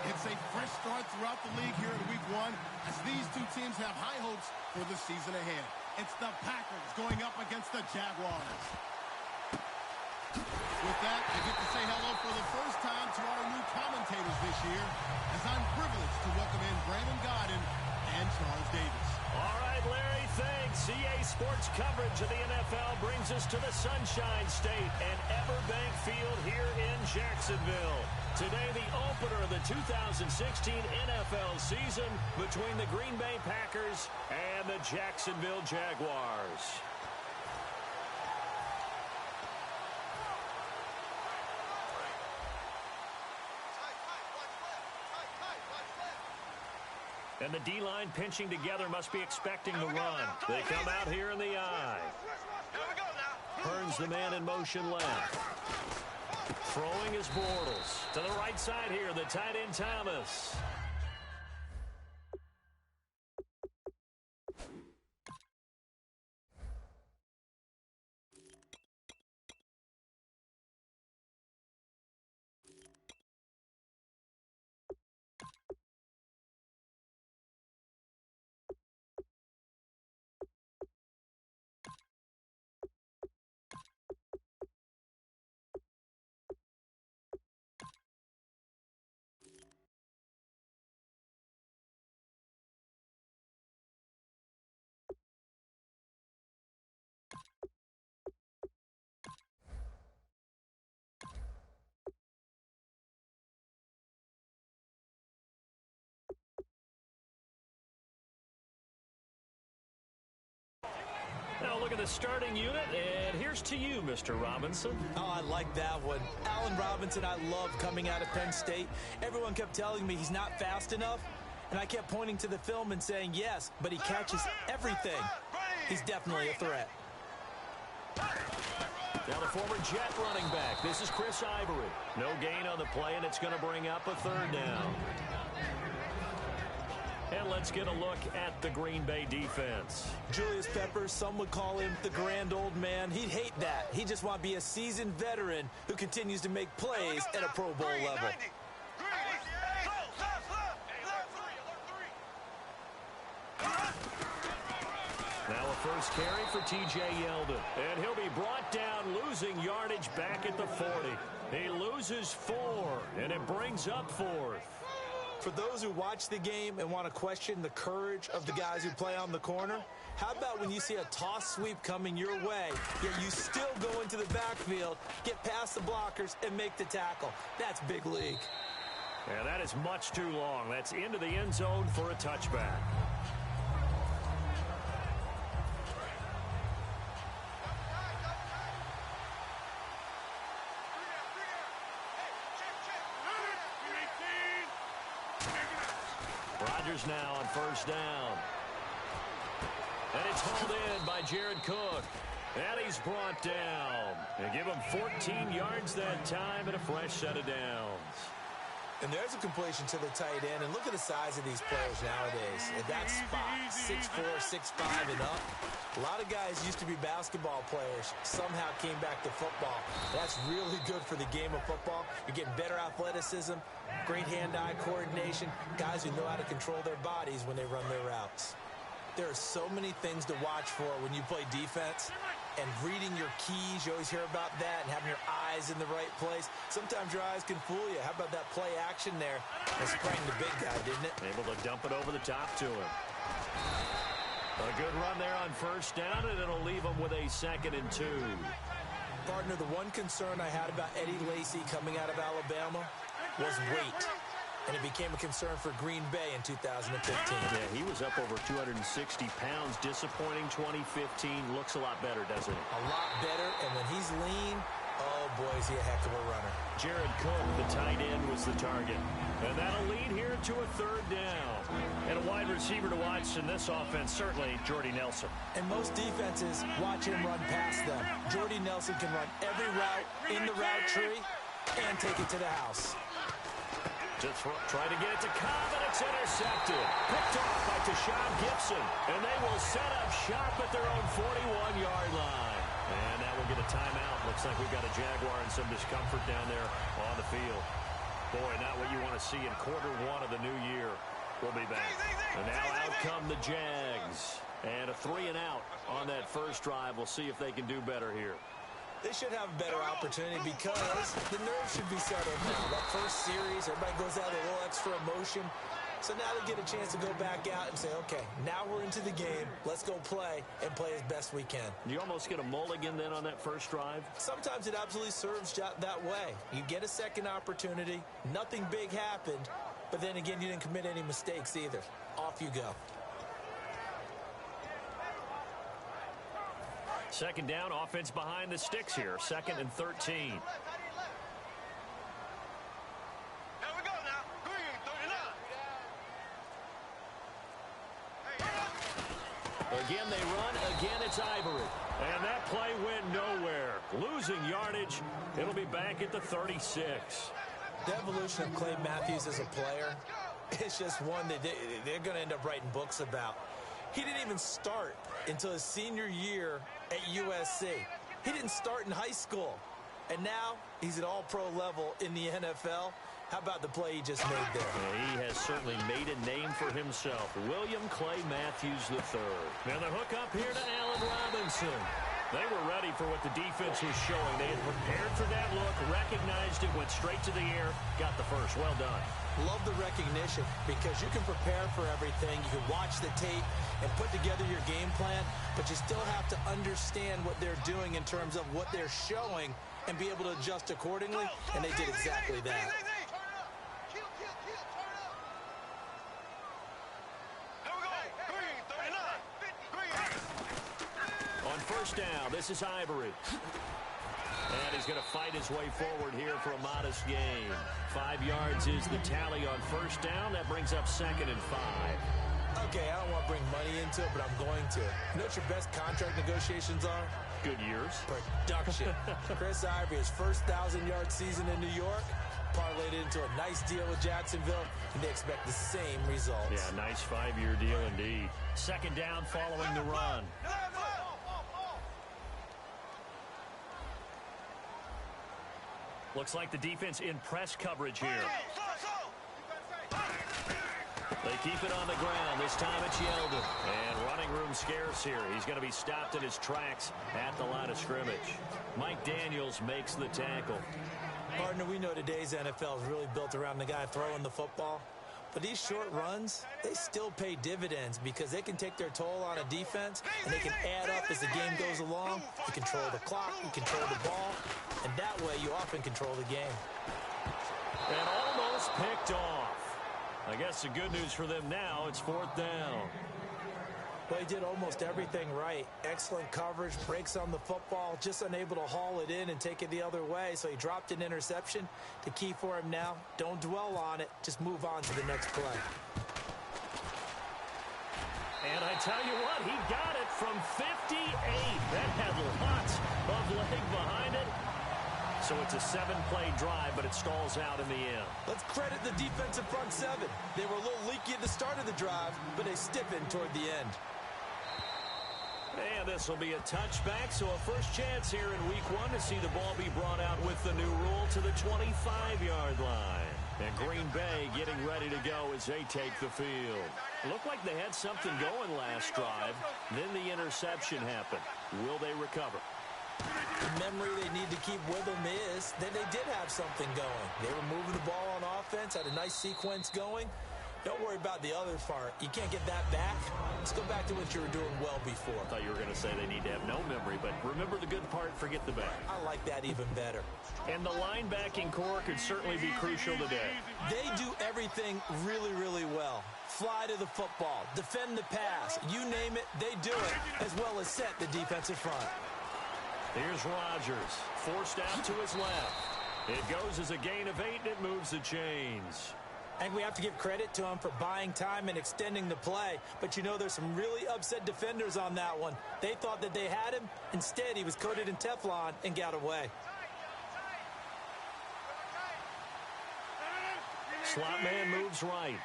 It's a fresh start throughout the league here in Week 1 as these two teams have high hopes for the season ahead. It's the Packers going up against the Jaguars. With that, I get to say hello for the first time to our new commentators this year, as I'm privileged to welcome in Brandon Godden and Charles Davis. All right, Larry, thanks. EA Sports coverage of the NFL brings us to the Sunshine State and Everbank Field here in Jacksonville. Today, the opener of the 2016 NFL season between the Green Bay Packers and the Jacksonville Jaguars. And the D-line pinching together must be expecting the run. They come out here in the eye. Hearns the man in motion left. Throwing is Bortles. To the right side here, the tight end Thomas. Now look at the starting unit, and here's to you, Mr. Robinson. Oh, I like that one. Allen Robinson, I love coming out of Penn State. Everyone kept telling me he's not fast enough, and I kept pointing to the film and saying yes, but he catches everything. He's definitely a threat. Now the former Jet running back. This is Chris Ivory. No gain on the play, and it's going to bring up a third down. And let's get a look at the Green Bay defense. Julius Peppers, some would call him the grand old man. He'd hate that. He just want to be a seasoned veteran who continues to make plays at a Pro Bowl level. Now a first carry for T.J. Yeldon. And he'll be brought down, losing yardage back at the 40. He loses 4, and it brings up 4th. For those who watch the game and want to question the courage of the guys who play on the corner, how about when you see a toss sweep coming your way, yet you still go into the backfield, get past the blockers, and make the tackle? That's big league. And that is much too long. That's into the end zone for a touchback. Now on first down. And it's hauled in by Jared Cook. And he's brought down. They give him 14 yards that time and a fresh set of downs. And there's a completion to the tight end. And look at the size of these players nowadays. At that spot, 6'4", 6'5", and up. A lot of guys used to be basketball players, somehow came back to football. That's really good for the game of football. You're getting better athleticism, great hand-eye coordination, guys who know how to control their bodies when they run their routes. There are so many things to watch for when you play defense, and reading your keys, you always hear about that, and having your eyes in the right place. Sometimes your eyes can fool you. How about that play action there? It sprang the big guy, didn't it? Able to dump it over the top to him. A good run there on first down, and it'll leave him with a 2nd and 2. Partner, the one concern I had about Eddie Lacy coming out of Alabama was weight. And it became a concern for Green Bay in 2015. Yeah, he was up over 260 pounds. Disappointing 2015. Looks a lot better, doesn't it? A lot better, and when he's lean, oh boy, is he a heck of a runner. Jared Cook, the tight end, was the target. And that'll lead here to a third down. And a wide receiver to watch in this offense, certainly Jordy Nelson. And most defenses watch him run past them. Jordy Nelson can run every route in the route tree and take it to the house. Just try to get it to Cobb, and it's intercepted. Picked off by Tashawn Gibson. And they will set up shop at their own 41-yard line. And that will get a timeout. Looks like we've got a Jaguar in some discomfort down there on the field. Boy, not what you want to see in quarter one of the new year. We'll be back. And now out come the Jags. And a 3-and-out on that first drive. We'll see if they can do better here. They should have a better opportunity because the nerves should be settled now. That first series, everybody goes out with a little extra emotion. So now they get a chance to go back out and say, okay, now we're into the game. Let's go play and play as best we can. You almost get a mulligan then on that first drive? Sometimes it absolutely serves that way. You get a second opportunity. Nothing big happened. But then again, you didn't commit any mistakes either. Off you go. Second down, offense behind the sticks here. 2nd and 13. Again, they run. Again, it's Ivory. And that play went nowhere. Losing yardage. It'll be back at the 36. The evolution of Clay Matthews as a player, it's just one that they're going to end up writing books about. He didn't even start until his senior year at USC. He didn't start in high school. And now he's at all-pro level in the NFL. How about the play he just made there? Yeah, he has certainly made a name for himself. William Clay Matthews III. Now the hook up here to Allen Robinson. They were ready for what the defense was showing. They had prepared for that look, recognized it, went straight to the air, got the first. Well done. Love the recognition because you can prepare for everything. You can watch the tape and put together your game plan, but you still have to understand what they're doing in terms of what they're showing and be able to adjust accordingly, and they did exactly that. On first down, this is Ivory. And he's going to fight his way forward here for a modest gain. 5 yards is the tally on first down. That brings up 2nd and 5. Okay, I don't want to bring money into it, but I'm going to. You know what your best contract negotiations are? Good years. Production. Chris Ivory, his first 1,000-yard season in New York, parlayed it into a nice deal with Jacksonville, and they expect the same results. Yeah, nice 5-year deal indeed. 2nd down following the run. Looks like the defense in press coverage here. They keep it on the ground. This time it's Yeldon. And running room scarce here. He's going to be stopped in his tracks at the line of scrimmage. Mike Daniels makes the tackle. Partner, we know today's NFL is really built around the guy throwing the football. But these short runs, they still pay dividends because they can take their toll on a defense and they can add up as the game goes along. You control the clock, you control the ball, and that way you often control the game. And almost picked off. I guess the good news for them now, it's 4th down. Well, he did almost everything right. Excellent coverage, breaks on the football, just unable to haul it in and take it the other way, so he dropped an interception. The key for him now, don't dwell on it, just move on to the next play. And I tell you what, he got it from 58. That had lots of leg behind it. So it's a 7-play drive, but it stalls out in the end. Let's credit the defensive front seven. They were a little leaky at the start of the drive, but they stiffened toward the end. And this will be a touchback, so a first chance here in week 1 to see the ball be brought out with the new rule to the 25-yard line. And Green Bay getting ready to go as they take the field. Looked like they had something going last drive. Then the interception happened. Will they recover? The memory they need to keep with them is that they did have something going. They were moving the ball on offense, had a nice sequence going. Don't worry about the other part. You can't get that back. Let's go back to what you were doing well before. I thought you were going to say they need to have no memory, but remember the good part, forget the bad. I like that even better. And the linebacking core could certainly be crucial today. They do everything really, really well. Fly to the football, defend the pass, you name it, they do it, as well as set the defensive front. Here's Rodgers, forced out to his left. It goes as a gain of 8, and it moves the chains. And we have to give credit to him for buying time and extending the play. But you know, there's some really upset defenders on that one. They thought that they had him. Instead, he was coated in Teflon and got away. Slot man moves right.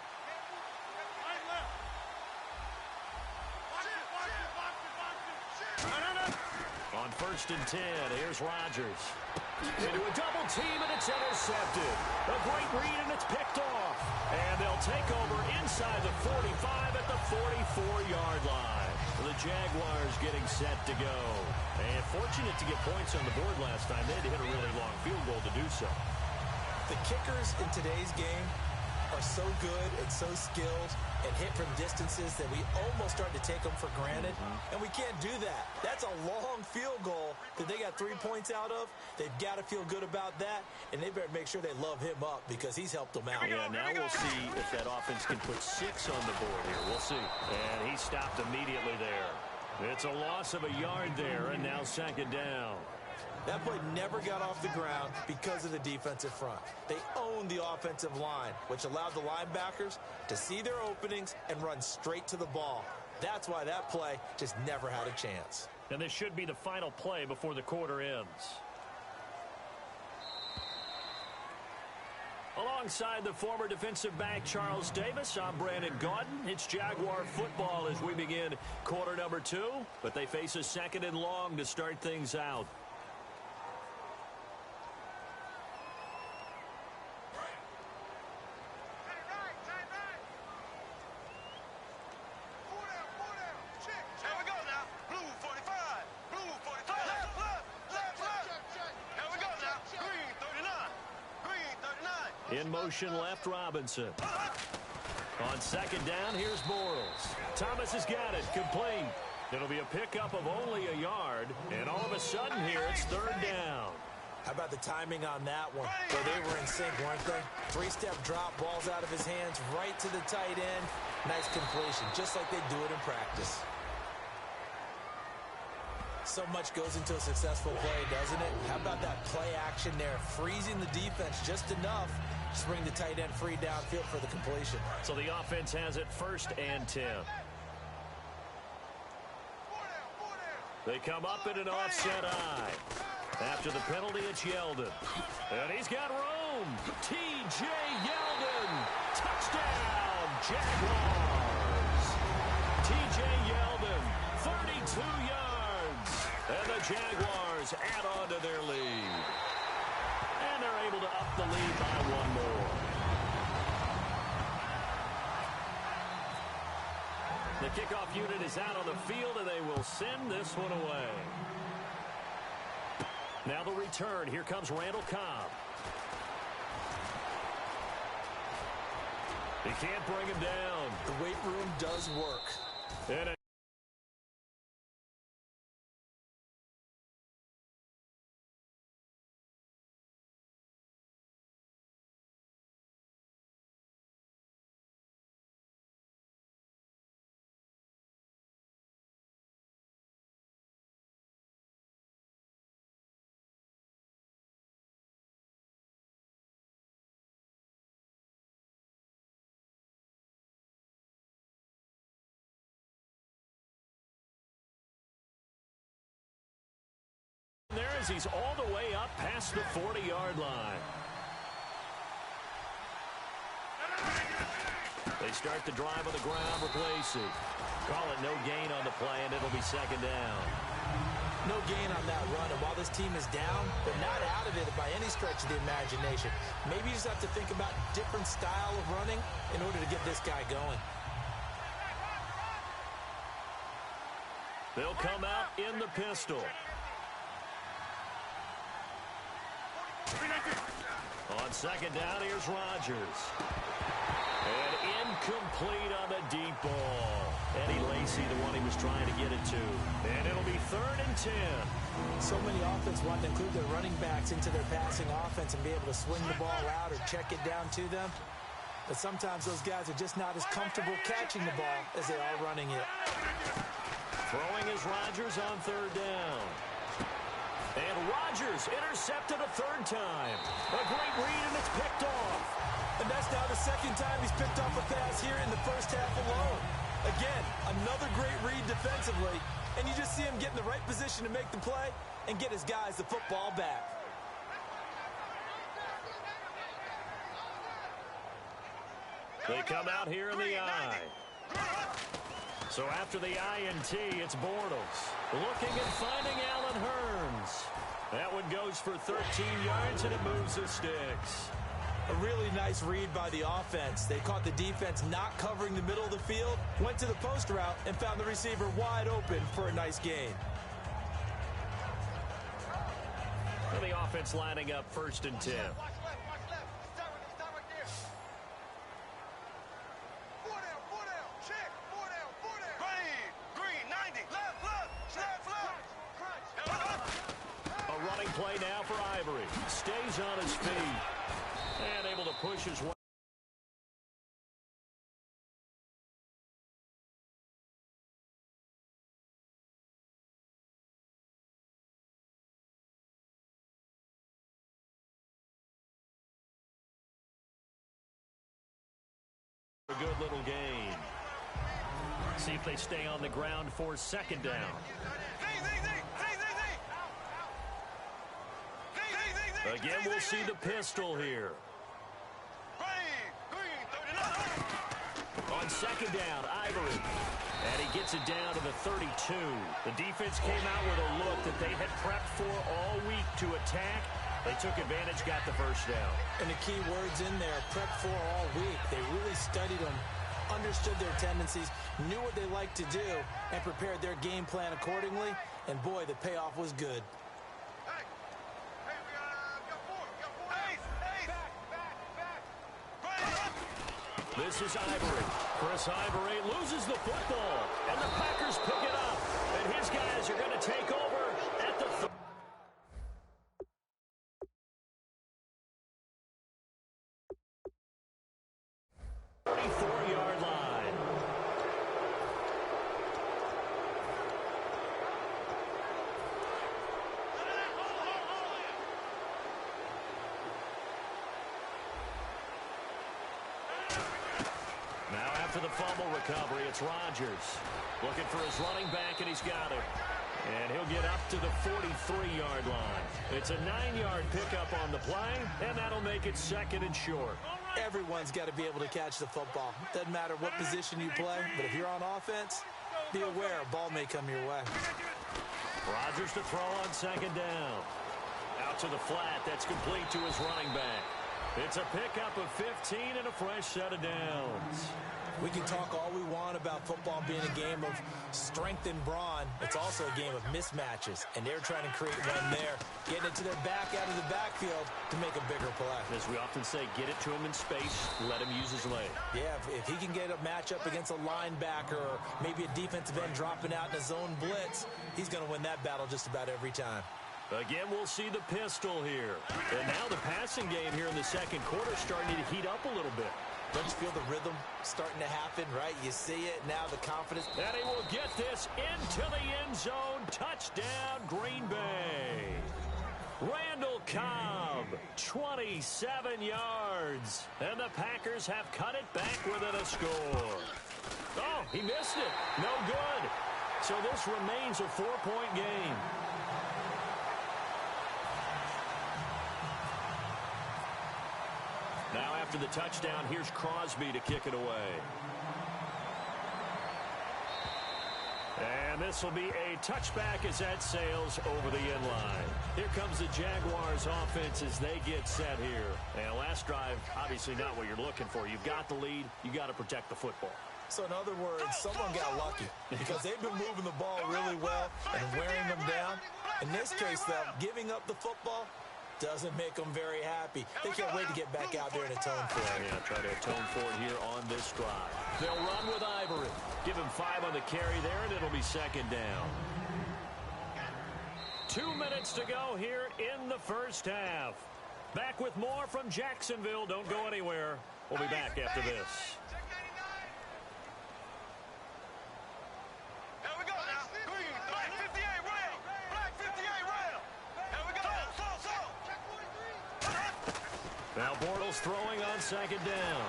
On 1st and 10. Here's Rodgers. Into a double team, and it's intercepted. A great read, and it's picked off. And they'll take over inside the 45 at the 44-yard line. The Jaguars getting set to go. And fortunate to get points on the board last time. They had to hit a really long field goal to do so. The kickers in today's game are so good and so skilled and hit from distances that we almost start to take them for granted, and we can't do that. That's a long field goal that they got 3 points out of. They've got to feel good about that, and they better make sure they love him up because he's helped them out. Yeah, now we'll see if that offense can put 6 on the board here. We'll see. And he stopped immediately there. It's a loss of a yard there, and now 2nd down. That play never got off the ground because of the defensive front. They owned the offensive line, which allowed the linebackers to see their openings and run straight to the ball. That's why that play just never had a chance. And this should be the final play before the quarter ends. Alongside the former defensive back Charles Davis, I'm Brandon Gaudin. It's Jaguar football as we begin quarter number 2, but they face a 2nd and long to start things out. In motion left, Robinson. On 2nd down, here's Bortles. Thomas has got it, complete. It'll be a pickup of only a yard, and all of a sudden here, it's 3rd down. How about the timing on that one? Well, they were in sync, weren't they? 3-step drop, balls out of his hands, right to the tight end. Nice completion, just like they do it in practice. So much goes into a successful play, doesn't it? How about that play action there, freezing the defense just enough to bring the tight end free downfield for the completion. So the offense has it 1st and 10. They come up in an offset eye. After the penalty, it's Yeldon. And he's got room. T.J. Yeldon. Touchdown, Jaguars. T.J. Yeldon, 32 yards. And the Jaguars add on to their lead. And they're able to up the lead by 1 more. The kickoff unit is out on the field, and they will send this one away. Now the return. Here comes Randall Cobb. He can't bring him down. The weight room does work. And there as he's all the way up past the 40-yard line. They start the drive on the ground with Lacey. Call it no gain on the play, and it'll be 2nd down. No gain on that run, and while this team is down, they're not out of it by any stretch of the imagination. Maybe you just have to think about different style of running in order to get this guy going. They'll come out in the pistol. On 2nd down, here's Rodgers. And incomplete on the deep ball. Eddie Lacy, the one he was trying to get it to. And it'll be 3rd and 10. So many offense want to include their running backs into their passing offense and be able to swing the ball out or check it down to them. But sometimes those guys are just not as comfortable catching the ball as they are running it. Throwing is Rodgers on 3rd down. And Rodgers intercepted a 3rd time. A great read, and it's picked off. And that's now the 2nd time he's picked off a pass here in the first half alone. Again, another great read defensively. And you just see him get in the right position to make the play and get his guys the football back. They come out here in the eye. So after the INT, it's Bortles. Looking and finding Allen Hurns. That one goes for 13 yards, and it moves the sticks. A really nice read by the offense. They caught the defense not covering the middle of the field, went to the post route, and found the receiver wide open for a nice gain. And the offense lining up 1st and 10. A running play now for Ivory. Stays on his feet. And able to push his way. A good little gain. See if they stay on the ground for 2nd down. Again, we'll see the pistol here. On 2nd down, Ivory. And he gets it down to the 32. The defense came out with a look that they had prepped for all week to attack. They took advantage, got the 1st down. And the key words in there, prepped for all week. They really studied them, understood their tendencies, knew what they liked to do, and prepared their game plan accordingly. And boy, the payoff was good. This is Ivory. Chris Ivory loses the football, and the Packers pick it up. And his guys are going to take over at the 34-yard line. Now after the fumble recovery, it's Rodgers. Looking for his running back, and he's got it. And he'll get up to the 43-yard line. It's a 9-yard pickup on the play, and that'll make it 2nd and short. Everyone's got to be able to catch the football. Doesn't matter what position you play, but if you're on offense, be aware a ball may come your way. Rodgers to throw on 2nd down. Out to the flat. That's complete to his running back. It's a pickup of 15 and a fresh set of downs. We can talk all we want about football being a game of strength and brawn. It's also a game of mismatches, and they're trying to create one there, getting it to their back out of the backfield to make a bigger play. As we often say, get it to him in space, let him use his leg. Yeah, if he can get a matchup against a linebacker or maybe a defensive end dropping out in a zone blitz, he's going to win that battle just about every time. Again, we'll see the pistol here. And now the passing game here in the 2nd quarter starting to heat up a little bit. Don't you feel the rhythm starting to happen, right? You see it, now the confidence. And he will get this into the end zone. Touchdown, Green Bay. Randall Cobb, 27 yards. And the Packers have cut it back within a score. Oh, he missed it. No good. So this remains a 4-point game. Now after the touchdown, here's Crosby to kick it away. And this will be a touchback as that sails over the end line. Here comes the Jaguars offense as they get set here. And last drive, obviously not what you're looking for. You've got the lead. You got to protect the football. So in other words, someone got lucky because they've been moving the ball really well and wearing them down. In this case, though, giving up the football doesn't make them very happy. They can't wait to get back out there and atone for it. Yeah, try to atone for it here on this drive. They'll run with Ivory. Give him 5 on the carry there, and it'll be 2nd down. 2 minutes to go here in the first half. Back with more from Jacksonville. Don't go anywhere. We'll be back after this. Now Bortles throwing on 2nd down.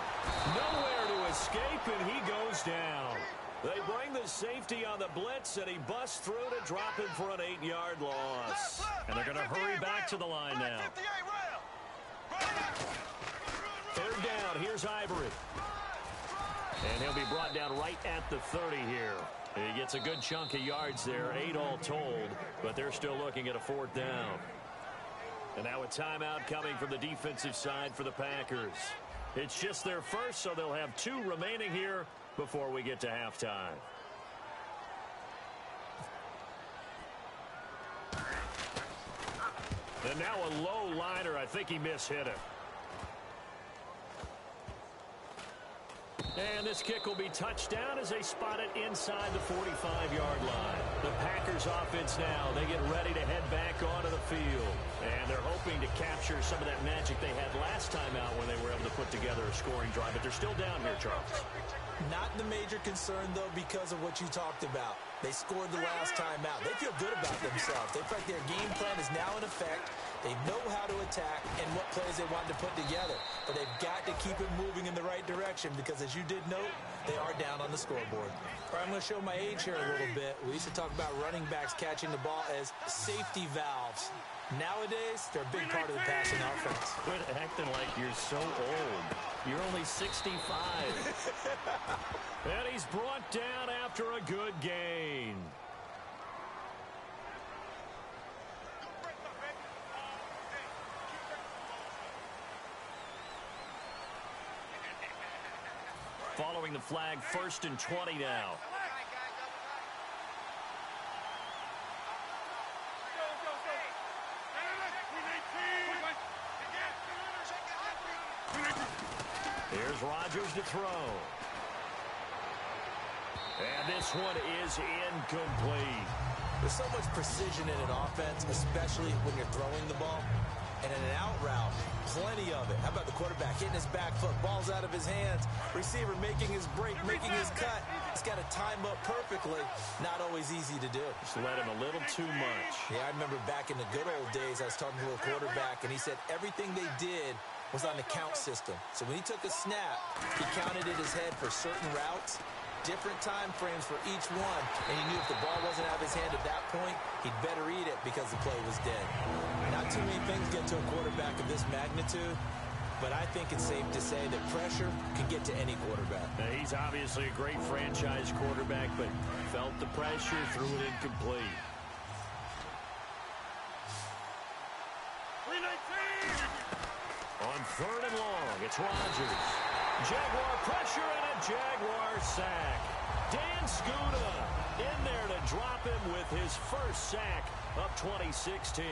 Nowhere to escape, and he goes down. They bring the safety on the blitz, and he busts through to drop him for an 8-yard loss. And they're going to hurry back to the line now. 3rd down, here's Ivory. And he'll be brought down right at the 30 here. He gets a good chunk of yards there, 8 all told, but they're still looking at a 4th down. And now a timeout coming from the defensive side for the Packers. It's just their first, so they'll have 2 remaining here before we get to halftime. And now a low liner. I think he mishit it. And this kick will be touched down as they spot it inside the 45-yard line. The Packers offense now, they get ready to head back onto the field. And they're hoping to capture some of that magic they had last time out when they were able to put together a scoring drive. But they're still down here, Charles. Not the major concern, though, because of what you talked about. They scored the last time out. They feel good about themselves. They feel like their game plan is now in effect. They know how to attack and what plays they want to put together. But they've got to keep it moving in the right direction because, as you did note, they are down on the scoreboard. All right, I'm going to show my age here a little bit. We used to talk about running backs catching the ball as safety valves. Nowadays, they're a big part of the passing offense. Quit acting like you're so old. You're only 65. And he's brought down after a good gain. Following the flag, 1st and 20 now. Here's Rodgers to throw. And this one is incomplete. There's so much precision in an offense, especially when you're throwing the ball. And in an out route, plenty of it. How about the quarterback hitting his back foot, ball's out of his hands, receiver making his break, making his cut. He's got to time up perfectly. Not always easy to do. Just let him a little too much. Yeah, I remember back in the good old days, I was talking to a quarterback, and he said everything they did was on the count system. So when he took a snap, he counted in his head for certain routes, different time frames for each one, and he knew if the ball wasn't out of his hand at that point, he'd better eat it because the play was dead. Not too many things get to a quarterback of this magnitude, but I think it's safe to say that pressure can get to any quarterback. Now, he's obviously a great franchise quarterback, but felt the pressure, threw it incomplete. On 3rd and long, it's Rodgers. Jaguar pressure and a Jaguar sack. Dan Skuda in there to drop him with his first sack of 2016.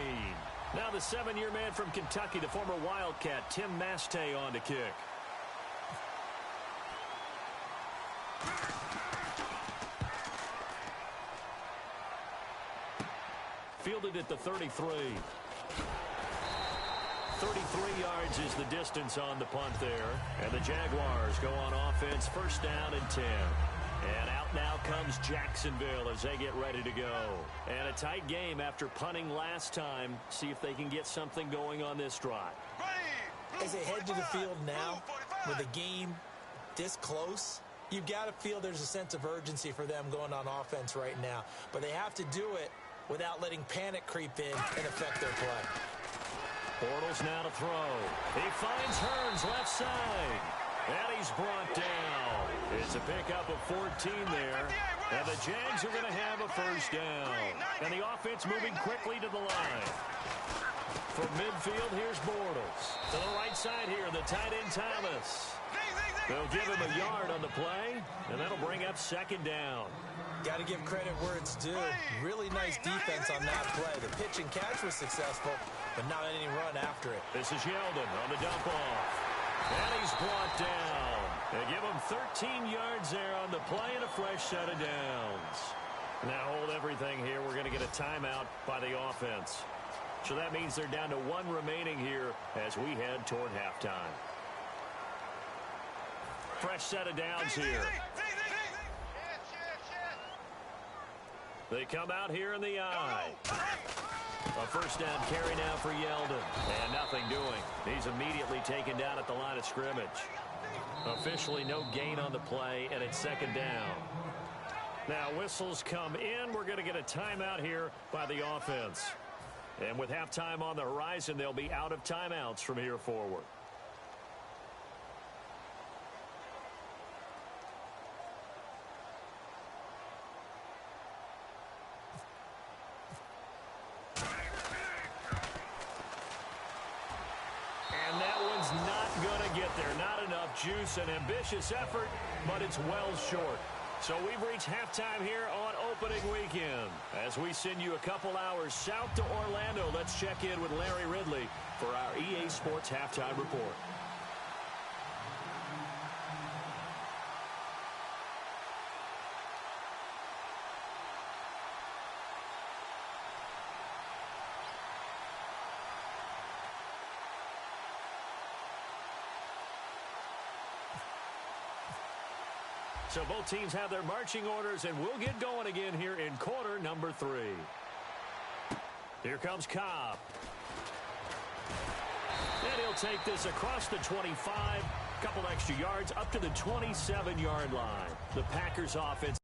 Now the 7-year man from Kentucky, the former Wildcat, Tim Mastay on to kick. Fielded at the 33. 33 yards is the distance on the punt there. And the Jaguars go on offense, 1st down and 10. And out now comes Jacksonville as they get ready to go. And a tight game after punting last time. See if they can get something going on this drive. As they head to the field now, with the game this close, you've got to feel there's a sense of urgency for them going on offense right now. But they have to do it without letting panic creep in and affect their play. Bortles now to throw. He finds Hearns left side. And he's brought down. It's a pickup of 14 there. And the Jags are going to have a 1st down. And the offense moving quickly to the line. From midfield, here's Bortles. To the right side here, the tight end Thomas. They'll give him a yard on the play. And that'll bring up 2nd down. Got to give credit where it's due. Really nice defense on that play. The pitch and catch was successful, but not any run after it. This is Yeldon on the dump off. And he's brought down. They give him 13 yards there on the play and a fresh set of downs. Now hold everything here. We're going to get a timeout by the offense. So that means they're down to 1 remaining here as we head toward halftime. Fresh set of downs here. They come out here in the eye. A 1st down carry now for Yeldon. And nothing doing. He's immediately taken down at the line of scrimmage. Officially no gain on the play, and it's 2nd down. Now whistles come in. We're going to get a timeout here by the offense. And with halftime on the horizon, they'll be out of timeouts from here forward. juice and ambitious effort, but it's well short. So we've reached halftime here on opening weekend. As we send you a couple hours south to Orlando, let's check in with Larry Ridley for our EA Sports Halftime Report. So both teams have their marching orders, and we'll get going again here in quarter number 3. Here comes Cobb. And he'll take this across the 25, couple extra yards up to the 27-yard line. The Packers offense.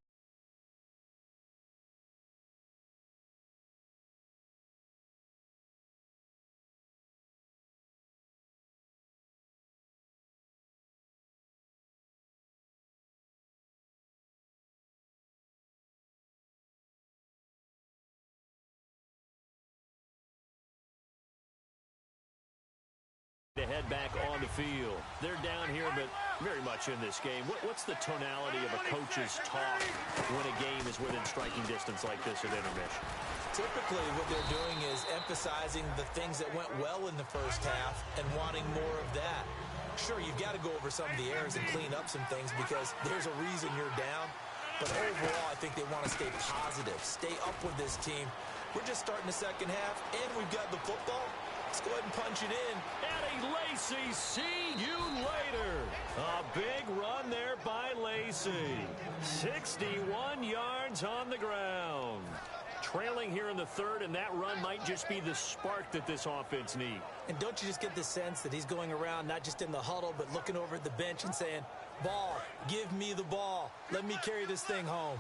To head back on the field. They're down here, but very much in this game. What's the tonality of a coach's talk when a game is within striking distance like this at intermission? Typically, what they're doing is emphasizing the things that went well in the first half and wanting more of that. Sure, you've got to go over some of the errors and clean up some things because there's a reason you're down. But overall, I think they want to stay positive, stay up with this team. We're just starting the second half, and we've got the football. Let's go ahead and punch it in. Eddie Lacy, see you later. A big run there by Lacy. 61 yards on the ground. Trailing here in the third, and that run might just be the spark that this offense needs. And don't you just get the sense that he's going around, not just in the huddle, but looking over at the bench and saying, ball, give me the ball. Let me carry this thing home.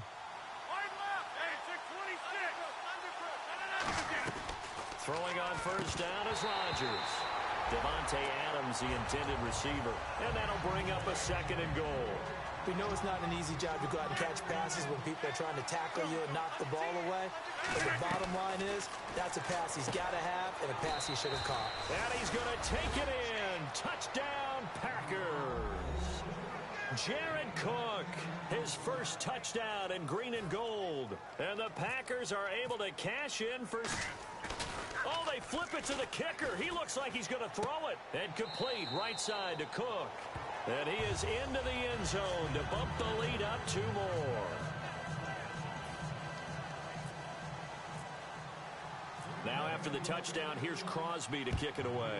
Throwing on first down is Rodgers. Devontae Adams, the intended receiver. And that'll bring up a second and goal. We know it's not an easy job to go out and catch passes when people are trying to tackle you and knock the ball away. But the bottom line is, that's a pass he's got to have and a pass he should have caught. And he's going to take it in. Touchdown, Packers. Jared Cook, his first touchdown in green and gold. And the Packers are able to cash in for... Oh, they flip it to the kicker. He looks like he's going to throw it. And complete right side to Cook. And he is into the end zone to bump the lead up 2 more. Now after the touchdown, here's Crosby to kick it away.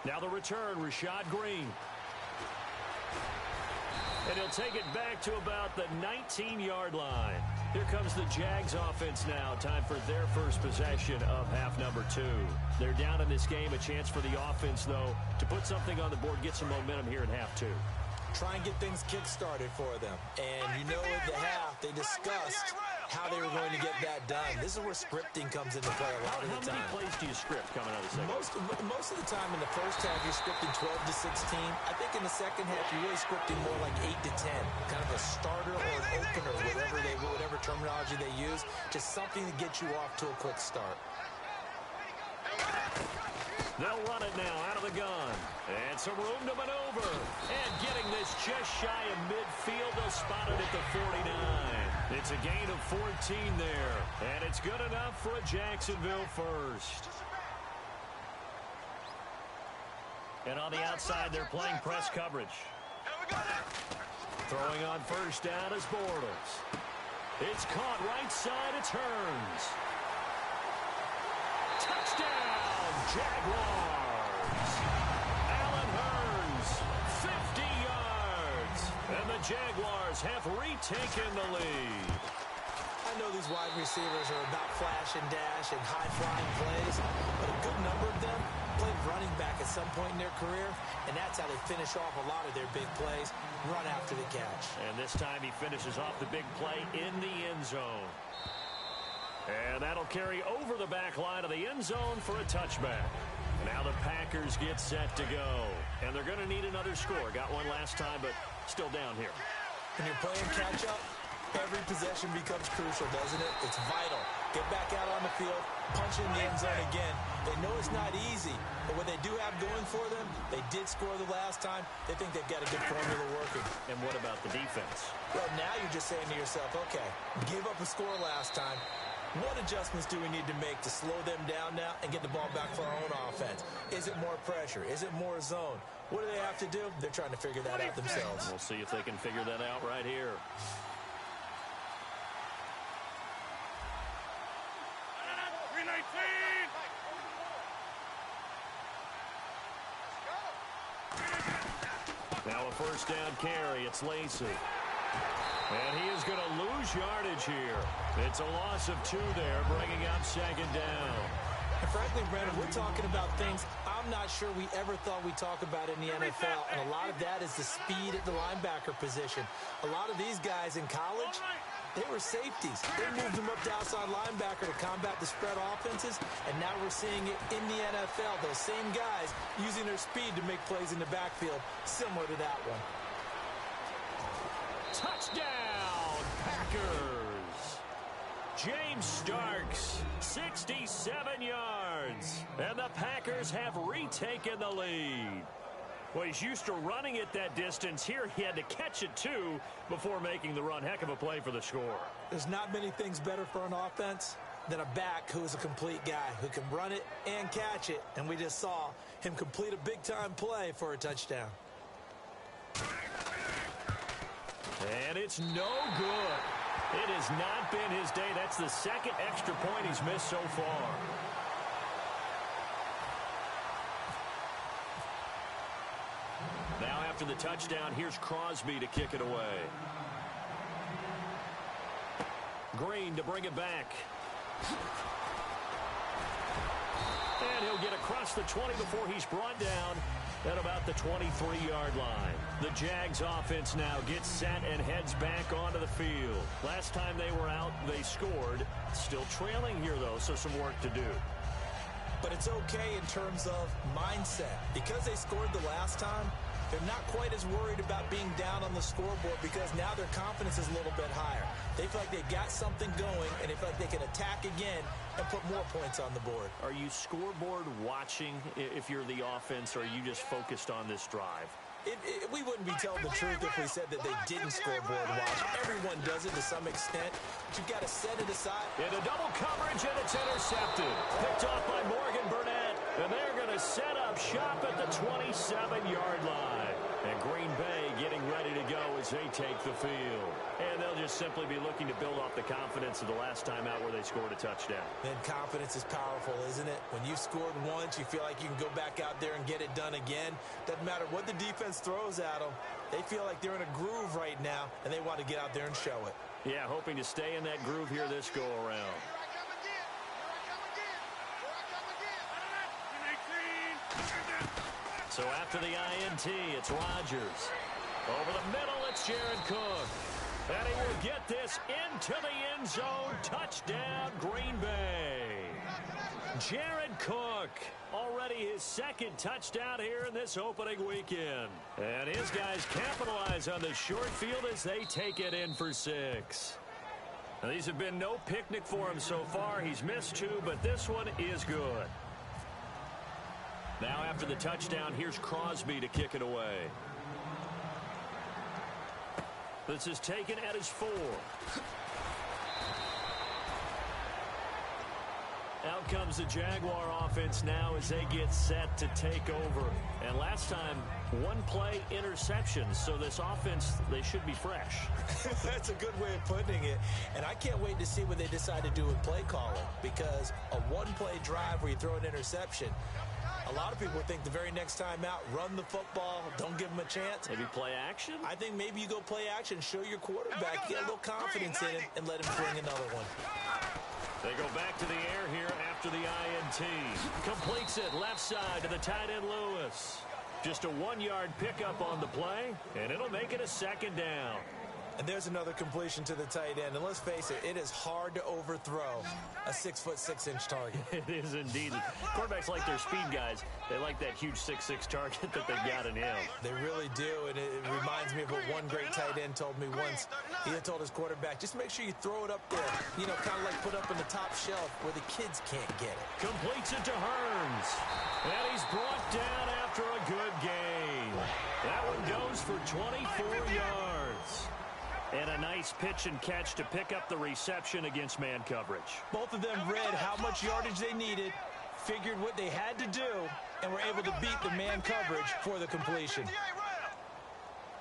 Now the return, Rashad Green. And he'll take it back to about the 19-yard line. Here comes the Jags offense now. Time for their first possession of half number 2. They're down in this game. A chance for the offense, though, to put something on the board, get some momentum here in half 2. Try and get things kick-started for them. And you know at the half, they discussed how they were going to get that done. This is where scripting comes into play a lot of the time. How many plays do you script coming out of the second? Most of the time in the first half, you're scripting 12 to 16. I think in the second half, you're really scripting more like 8 to 10. Kind of a starter or an opener, whatever terminology they use. Just something to get you off to a quick start. They'll run it now out of the gun. And some room to maneuver. And getting this just shy of midfield. They'll spot it at the 49. It's a gain of 14 there. And it's good enough for a Jacksonville first. And on the outside, they're playing press coverage. Throwing on first down is Bortles. It's caught right side. It turns. Touchdown, Jaguars. Allen Hurns, 50 yards. And the Jaguars have retaken the lead. I know these wide receivers are about flash and dash and high-flying plays, but a good number of them played running back at some point in their career, and that's how they finish off a lot of their big plays, run after the catch. And this time he finishes off the big play in the end zone. And that'll carry over the back line of the end zone for a touchback. Now the Packers get set to go. And they're going to need another score. Got one last time, but still down here. When you're playing catch-up, every possession becomes crucial, doesn't it? It's vital. Get back out on the field, punch in the end zone again, They know it's not easy, but what they do have going for them, they did score the last time. They think they've got a good formula working. And what about the defense? Well, now you're just saying to yourself, okay, gave up a score last time. What adjustments do we need to make to slow them down now and get the ball back for our own offense? Is it more pressure? Is it more zone? What do they have to do? They're trying to figure that out themselves. We'll see if they can figure that out right here. Now a first down carry. It's Lacey. And he is going to lose yardage here. It's a loss of 2 there, bringing up second down. And frankly, Brandon, we're talking about things I'm not sure we ever thought we'd talk about in the NFL, and a lot of that is the speed at the linebacker position. A lot of these guys in college, they were safeties. They moved them up to outside linebacker to combat the spread offenses, and now we're seeing it in the NFL. Those same guys using their speed to make plays in the backfield, similar to that one. Touchdown, Packers. James Starks, 67 yards. And the Packers have retaken the lead. Well, he's used to running it that distance. Here he had to catch it, too, before making the run. Heck of a play for the score. There's not many things better for an offense than a back who is a complete guy who can run it and catch it. And we just saw him complete a big-time play for a touchdown. And it's no good. It has not been his day. That's the second extra point he's missed so far. Now after the touchdown, here's Crosby to kick it away. Green to bring it back. And he'll get across the 20 before he's brought down at about the 23-yard line. The Jags offense now gets set and heads back onto the field. Last time they were out, they scored. Still trailing here, though, so some work to do. But it's okay in terms of mindset. Because they scored the last time, they're not quite as worried about being down on the scoreboard because now their confidence is a little bit higher. They feel like they've got something going, and they feel like they can attack again and put more points on the board. Are you scoreboard watching if you're the offense, or are you just focused on this drive? We wouldn't be telling the truth if we said that they didn't scoreboard watch. Everyone does it to some extent, but you've got to set it aside. Into double coverage, and it's intercepted. Picked off by Morgan Burnett, and they're going to set up shop at the 27-yard line. And Green Bay getting ready to go as they take the field. And they'll just simply be looking to build off the confidence of the last time out where they scored a touchdown. Then confidence is powerful, isn't it? When you've scored once, you feel like you can go back out there and get it done again. Doesn't matter what the defense throws at them. They feel like they're in a groove right now, and they want to get out there and show it. Yeah, hoping to stay in that groove here this go-around. So after the INT, it's Rodgers. Over the middle, it's Jared Cook. And he will get this into the end zone. Touchdown, Green Bay. Jared Cook, already his second touchdown here in this opening weekend. And his guys capitalize on the short field as they take it in for 6. Now, these have been no picnic for him so far. He's missed 2, but this one is good. Now after the touchdown, here's Crosby to kick it away. This is taken at his 4. Out comes the Jaguar offense now as they get set to take over. And last time, 1 play interception. So this offense, they should be fresh. That's a good way of putting it. And I can't wait to see what they decide to do with play calling. Because a 1-play drive where you throw an interception, a lot of people think the very next time out, run the football, don't give them a chance. Maybe play action? I think maybe you go play action, show your quarterback, get a little confidence in him, and let him bring another one. They go back to the air here after the INT. Completes it left side to the tight end Lewis. Just a 1-yard pickup on the play, and it'll make it a second down. And there's another completion to the tight end. And let's face it, it is hard to overthrow a 6'6" target. It is indeed. Quarterbacks like their speed guys. They like that huge 6'6" target that they've got in him. They really do, and it reminds me of what one great tight end told me once. He had told his quarterback, just make sure you throw it up there, you know, kind of like put up in the top shelf where the kids can't get it. Completes it to Hearns. And he's brought down after a good game. That one goes for 24 yards. And a nice pitch and catch to pick up the reception against man coverage. Both of them read how much yardage they needed, figured what they had to do, and were able to beat the man coverage for the completion.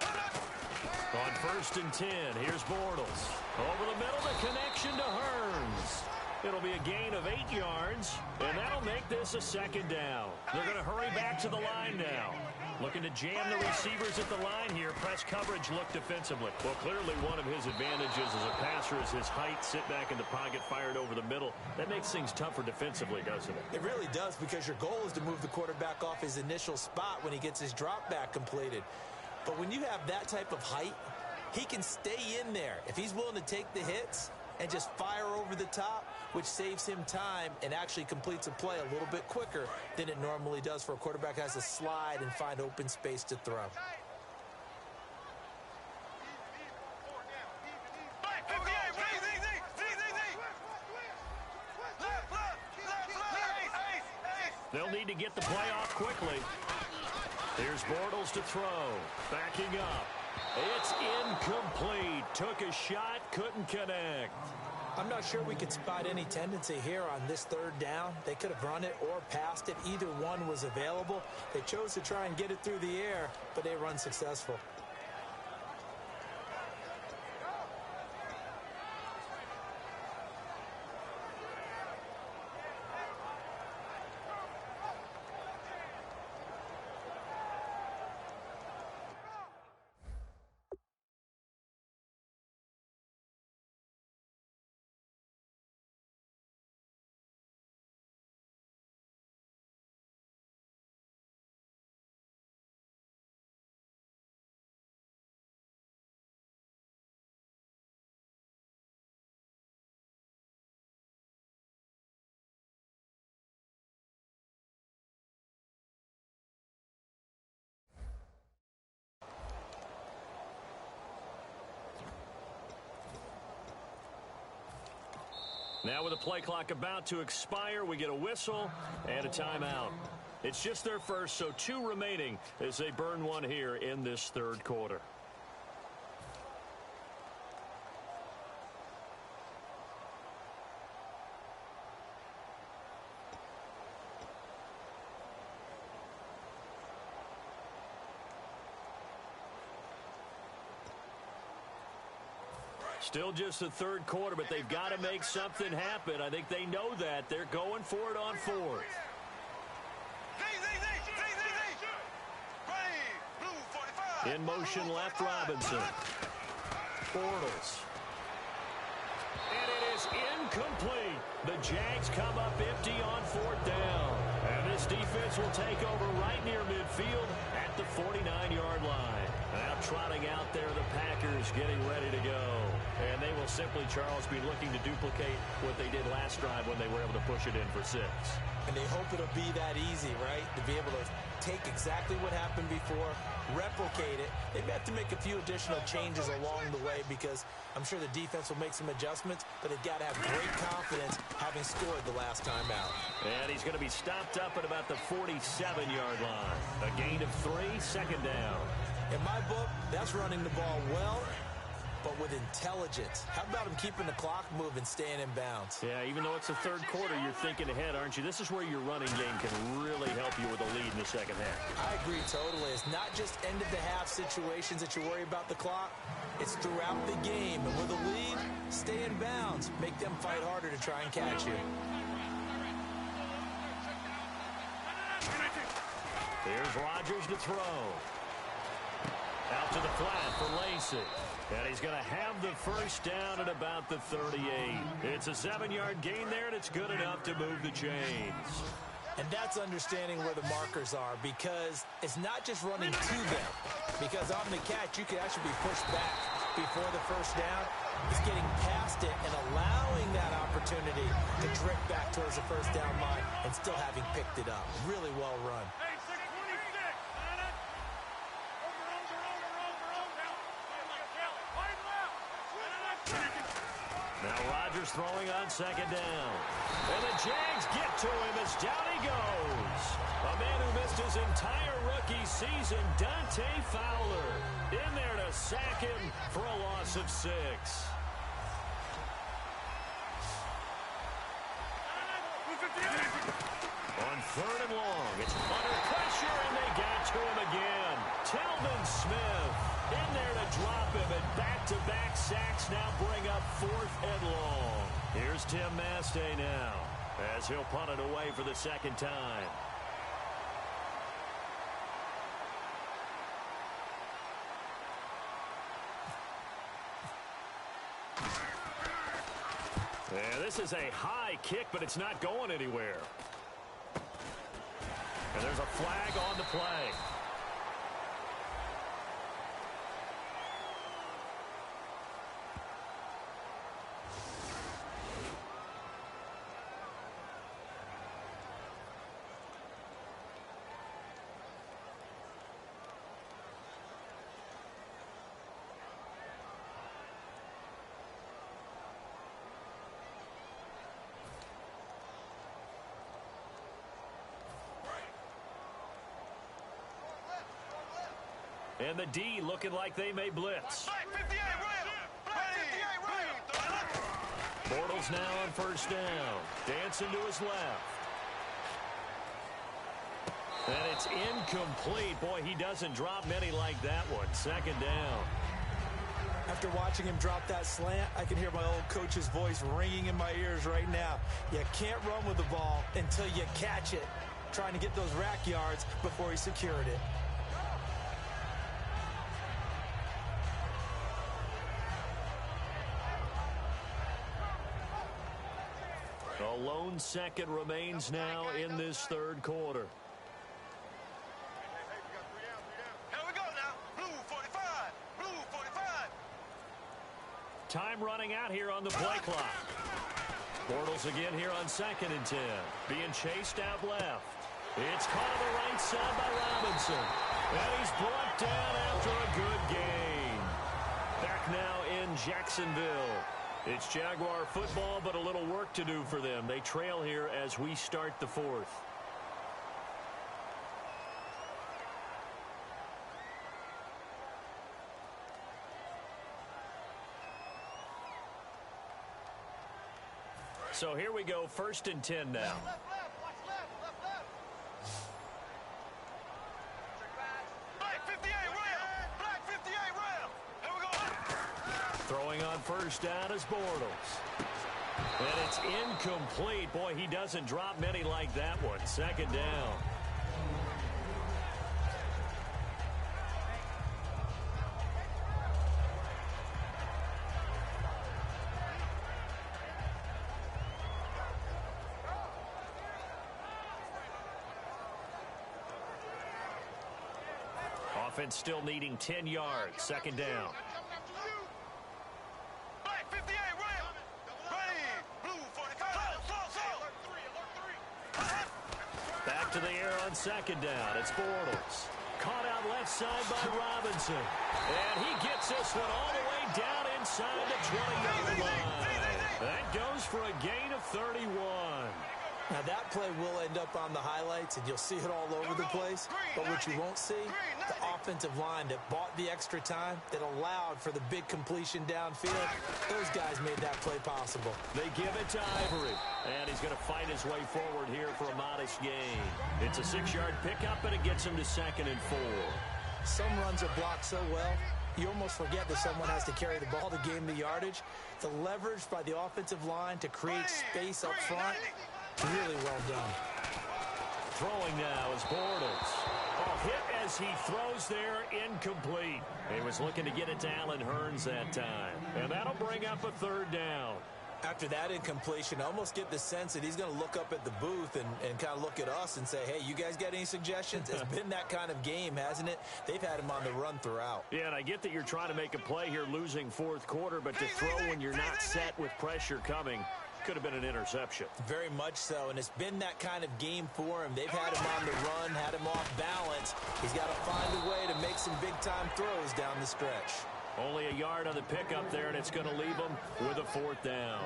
On 1st and 10, here's Bortles. Over the middle, the connection to Hearns. It'll be a gain of 8 yards, and that'll make this a 2nd down. They're going to hurry back to the line now. Looking to jam the receivers at the line here. Press coverage look defensively. Well, clearly one of his advantages as a passer is his height. Sit back in the pocket, fired over the middle. That makes things tougher defensively, doesn't it? It really does, because your goal is to move the quarterback off his initial spot when he gets his drop back completed. But when you have that type of height, he can stay in there. If he's willing to take the hits and just fire over the top, which saves him time and actually completes a play a little bit quicker than it normally does for a quarterback who has to slide and find open space to throw. They'll need to get the play off quickly. Here's Bortles to throw. Backing up. It's incomplete. Took a shot, couldn't connect. I'm not sure we could spot any tendency here on this 3rd down. They could have run it or passed it. Either one was available. They chose to try and get it through the air, but they were unsuccessful. Now with the play clock about to expire, we get a whistle and a timeout. It's just their first, so 2 remaining as they burn one here in this 3rd quarter. Still just the 3rd quarter, but they've got to make something happen. I think they know that. They're going for it on 4th. In motion left, Robinson. Bortles. And it is incomplete. The Jags come up empty on 4th down. And this defense will take over right near midfield at the 49-yard line. Now trotting out there, the Packers getting ready to go. And they will simply, Charles, be looking to duplicate what they did last drive when they were able to push it in for 6. And they hope it'll be that easy, right? To be able to take exactly what happened before, replicate it. They may have to make a few additional changes along the way, because I'm sure the defense will make some adjustments, but they've got to have great confidence having scored the last time out. And he's going to be stopped up at about the 47-yard line. A gain of 3, 2nd down. In my book, that's running the ball well, but with intelligence. How about him keeping the clock moving, staying in bounds? Yeah, even though it's the 3rd quarter, you're thinking ahead, aren't you? This is where your running game can really help you with a lead in the 2nd half. I agree totally. It's not just end-of-the-half situations that you worry about the clock. It's throughout the game. And with a lead, stay in bounds. Make them fight harder to try and catch you. Here's Rodgers to throw. Out to the flat for Lacey. And he's going to have the 1st down at about the 38. It's a 7-yard gain there, and it's good enough to move the chains. And that's understanding where the markers are, because it's not just running to them. Because on the catch, you can actually be pushed back before the first down. He's getting past it and allowing that opportunity to drift back towards the first down line and still having picked it up. Really well run. Now Rodgers throwing on second down. And the Jags get to him as down he goes. A man who missed his entire rookie season, Dante Fowler, in there to sack him for a loss of 6. On 3rd and long, it's under pressure, and they got to him again. Telvin Smith in there to drop him, and back-to-back sacks now bring up 4th and long. Here's Tim Mastay now, as he'll punt it away for the second time. Yeah, this is a high kick, but it's not going anywhere. And there's a flag on the play. And the D looking like they may blitz. Bortles now on first down. Dancing to his left. And it's incomplete. Boy, he doesn't drop many like that one. Second down. After watching him drop that slant, I can hear my old coach's voice ringing in my ears right now. You can't run with the ball until you catch it. Trying to get those rack yards before he secured it. A lone second remains now in this third quarter. Here we go now. Blue 45. Blue 45. Time running out here on the play clock. Bortles again here on 2nd and 10. Being chased out left. It's caught on the right side by Robinson. And he's brought down after a good gain. Back now in Jacksonville. It's Jaguar football, but a little work to do for them. They trail here as we start the 4th. So here we go, 1st and 10 now. Black 58 round. Black 58 round. Here we go. Throwing on first down is Bortles. And it's incomplete. Boy, he doesn't drop many like that one. Second down. Offense still needing 10 yards. Second down. Black 58 round. Ready. Blue 45. Back to the air on second down. It's Bortles. Caught out left side by Robinson. And he gets this one all the way down inside the 20-yard line. That goes for a gain of 31. Now, that play will end up on the highlights, and you'll see it all over the place. But what you won't see, the offensive line that bought the extra time, that allowed for the big completion downfield, those guys made that play possible. They give it to Ivory, and he's going to fight his way forward here for a modest gain. It's a 6-yard pickup, and it gets him to 2nd and 4. Some runs are blocked so well, you almost forget that someone has to carry the ball to gain the yardage. The leverage by the offensive line to create space up front, really well done. Throwing now is Bortles. Oh, hit as he throws there, incomplete. He was looking to get it to Allen Hurns that time. And that'll bring up a 3rd down. After that incompletion, I almost get the sense that he's going to look up at the booth and kind of look at us and say, hey, you guys got any suggestions? It's been that kind of game, hasn't it? They've had him on the run throughout. Yeah, and I get that you're trying to make a play here losing fourth quarter, but to throw when you're not set with pressure coming could have been an interception. Very much so, and it's been that kind of game for him. They've had him on the run, had him off balance. He's got to find a way to make some big-time throws down the stretch. Only a yard on the pickup there, and it's going to leave them with a fourth down.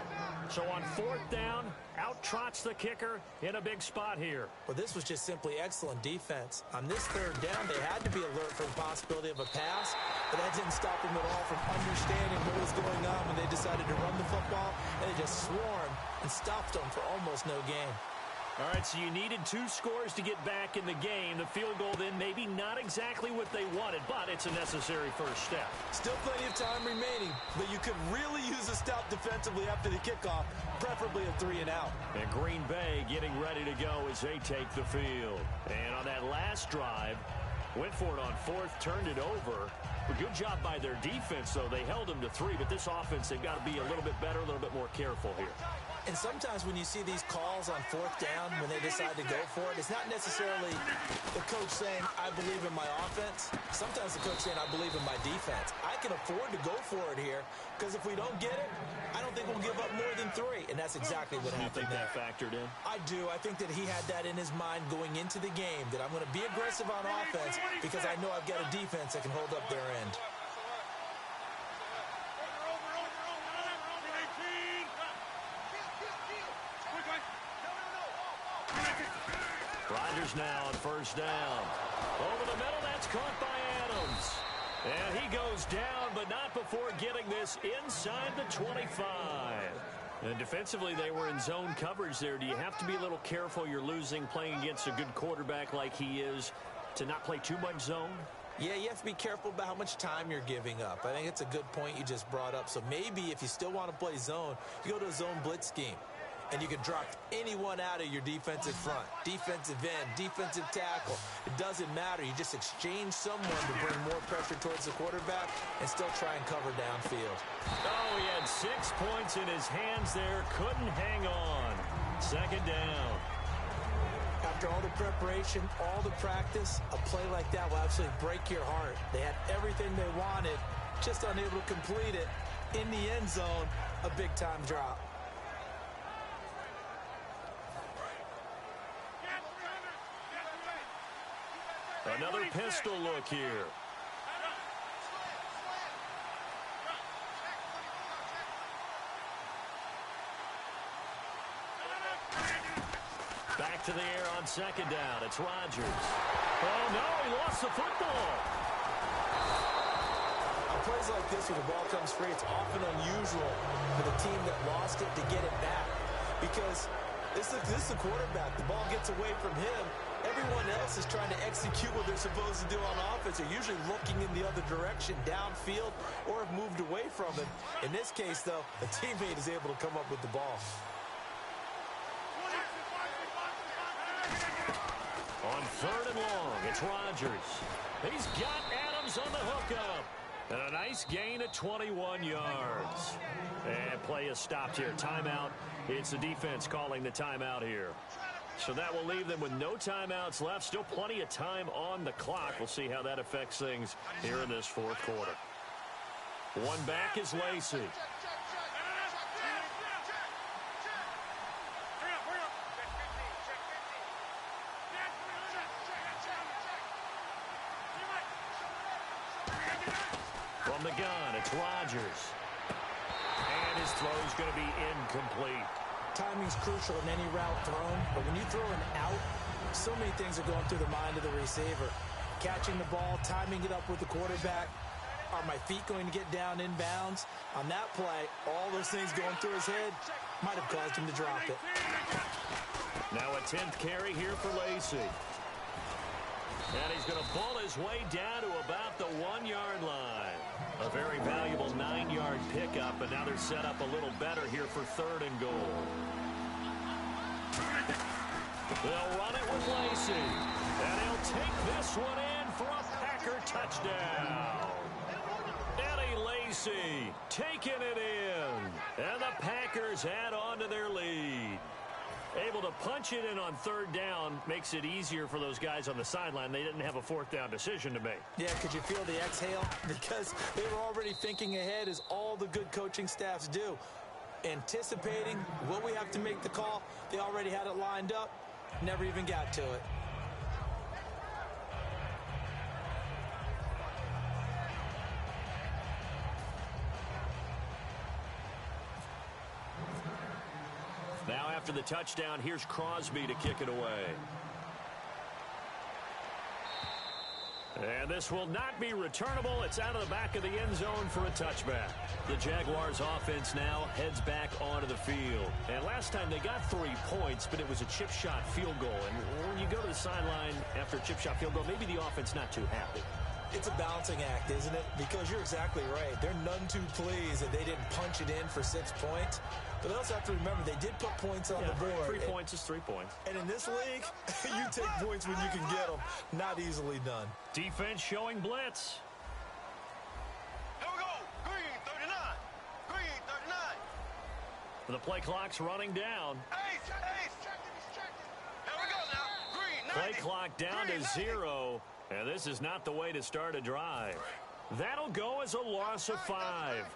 So on fourth down, out trots the kicker in a big spot here. Well, this was just simply excellent defense. On this third down, they had to be alert for the possibility of a pass, but that didn't stop them at all from understanding what was going on when they decided to run the football, and they just swarmed and stopped them for almost no gain. All right, so you needed 2 scores to get back in the game. The field goal then maybe not exactly what they wanted, but it's a necessary first step. Still plenty of time remaining, but you could really use a stop defensively after the kickoff, preferably a 3-and-out. And Green Bay getting ready to go as they take the field. And on that last drive, went for it on fourth, turned it over. A good job by their defense, though. They held them to 3, but this offense, they've got to be a little bit better, a little bit more careful here. And sometimes when you see these calls on fourth down, when they decide to go for it, it's not necessarily the coach saying, I believe in my offense. Sometimes the coach saying, I believe in my defense. I can afford to go for it here, because if we don't get it, I don't think we'll give up more than 3. And that's exactly what happened there. You think that factored in? I do. I think that he had that in his mind going into the game, that I'm going to be aggressive on offense because I know I've got a defense that can hold up their end. Rodgers now on first down. Over the middle, that's caught by Adams. And he goes down, but not before getting this inside the 25. And defensively, they were in zone coverage there. Do you have to be a little careful? You're losing playing against a good quarterback like he is to not play too much zone? Yeah, you have to be careful about how much time you're giving up. I think it's a good point you just brought up. So maybe if you still want to play zone, you go to a zone blitz scheme. And you can drop anyone out of your defensive front, defensive end, defensive tackle. It doesn't matter. You just exchange someone to bring more pressure towards the quarterback and still try and cover downfield. Oh, he had 6 points in his hands there. Couldn't hang on. Second down. After all the preparation, all the practice, a play like that will absolutely break your heart. They had everything they wanted, just unable to complete it. In the end zone, a big-time drop. Another pistol look here. Back to the air on second down. It's Rodgers. Oh, no, he lost the football. On plays like this where the ball comes free, it's often unusual for the team that lost it to get it back. Because this is the quarterback. The ball gets away from him. Everyone else is trying to execute what they're supposed to do on offense. They're usually looking in the other direction, downfield, or have moved away from it. In this case, though, a teammate is able to come up with the ball. On third and long, it's Rodgers. He's got Adams on the hookup. And a nice gain of 21 yards. And play is stopped here. Timeout. It's the defense calling the timeout here. So that will leave them with no timeouts left. Still plenty of time on the clock. We'll see how that affects things here in this fourth quarter. One back is Lacey. From the gun, it's Rodgers. And his throw is going to be incomplete. Timing's crucial in any route thrown, but when you throw an out, so many things are going through the mind of the receiver. Catching the ball, timing it up with the quarterback. Are my feet going to get down inbounds? On that play, all those things going through his head might have caused him to drop it. Now a 10th carry here for Lacey. And he's going to ball his way down to about the 1-yard line. A very valuable 9-yard pickup, and now they're set up a little better here for third and goal. They'll run it with Lacey. And he'll take this one in for a Packer touchdown. And he lays Lacey taking it in. And the Packers add on to their lead. Able to punch it in on third down makes it easier for those guys on the sideline. They didn't have a fourth down decision to make. Yeah, could you feel the exhale? Because they were already thinking ahead, as all the good coaching staffs do. Anticipating, will we have to make the call? They already had it lined up. Never even got to it. Now after the touchdown, here's Crosby to kick it away. And this will not be returnable. It's out of the back of the end zone for a touchback. The Jaguars offense now heads back onto the field. And last time they got 3 points, but it was a chip shot field goal. And when you go to the sideline after a chip shot field goal, maybe the offense not too happy. It's a balancing act, isn't it? Because you're exactly right. They're none too pleased that they didn't punch it in for 6 points. But they also have to remember they did put points on the board. 3 points is 3 points. And in this league, you take points when you can get them. Not easily done. Defense showing blitz. Here we go. Green 39. Green 39. The play clock's running down. Ace. Here we go now. Green 90. Play clock down to 0. And this is not the way to start a drive. That'll go as a loss of 5. Here